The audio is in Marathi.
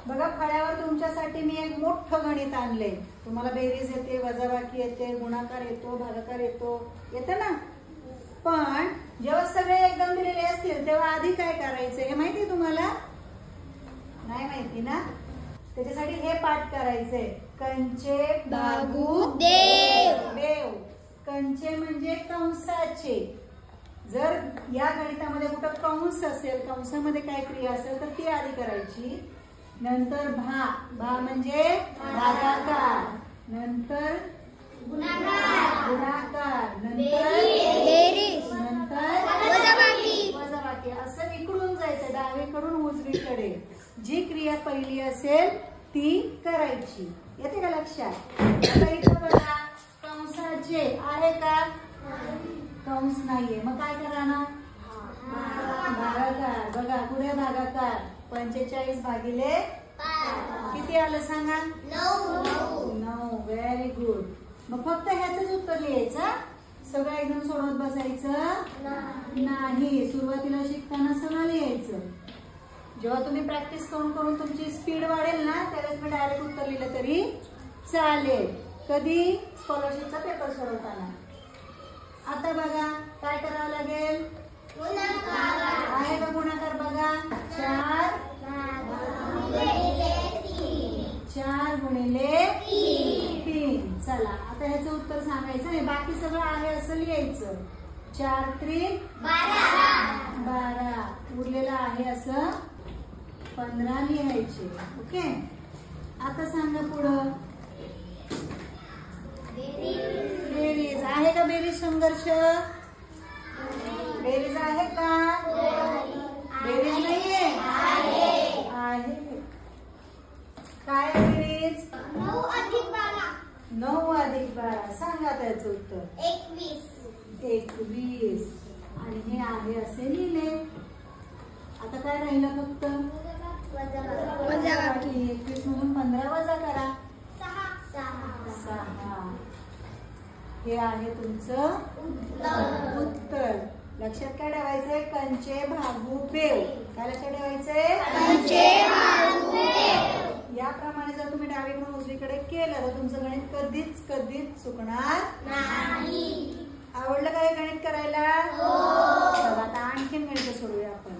बघा फळ्यावर तुमच्यासाठी मी एक मोठं गणित आणले. तुम्हाला बेरीज येते, वजाबाकी येते, गुणाकार येतो, भागाकार येतो, येते ना. पण जेव्हा सगळे एकदम दिलेले असतील तेव्हा आधी काय करायचं हे माहिती तुम्हाला? नाही माहिती ना. त्याच्यासाठी हे पाठ करायचंय. कंचे भागू देव. कंचे म्हणजे कंसाचे. जर या गणितामध्ये कुठं कंस असेल, कंसामध्ये काय क्रिया असेल तर ती आधी करायची. नंतर भा म्हणजे भागाकार, नंतर गुणाकार, नंतर वजाबाकी. असं इकडून जायचं डावीकडून उजवीकडे. जी क्रिया पहिली असेल ती करायची. येते का लक्षात? आता इथं बघा कंसाचे आहे का? कंस नाहीये, मग काय करा ना? भागाकार. बघा पुढे भागाकार. 45 भागिले किती आलं सांगा? 9. Very good. मग फक्त ह्याच उत्तर लिहायचं, सगळं एकदम सोडवत बसायचं नाही. सुरुवातीला शिकताना सगळं लिहायचं. जेव्हा तुम्ही प्रॅक्टिस करून करून तुमची स्पीड वाढेल ना त्यावेळेस मी डायरेक्ट उत्तर लिहिलं तरी चालेल. कधी? स्कॉलरशिपचा पेपर सोडवताना. आता बघा काय करावं लागेल? आहे का गुणाकार? बघा 4 गुणिले 3. चला आता ह्याचं उत्तर सांगायचं नाही, बाकी सगळं आहे असं लिहायचं. 4 त्रिक 12. उरलेलं आहे असं 15 लिहायचे. ओके. आता सांगा पुढं. बेरीज आहे का? बेरीज संघर्ष. बेरीज आहे का? बेरीज नाहीये. आहे. काय बेरीज? 9 अधिक 12. 9 अधिक 12. सांगा त्याचं उत्तर. 21. आणि हे आहे असे लिहिले. आता काय राहिलं? फक्त वजाबाकी. 21 मधून 15 वजा करा. 6. हे आहे तुमचं उत्तर. लक्षात काय ठेवायचंय? कंचे भागू देव. काय लक्षात ठेवायचंय? कंचे भागू देव. याप्रमाणे जर तुम्ही डावीकडून उजवीकडे केलं तर तुमचं गणित कधीच चुकणार नाही. आवडलं का हे गणित करायला? चला आता आणखीन गणित सोडूया आपण.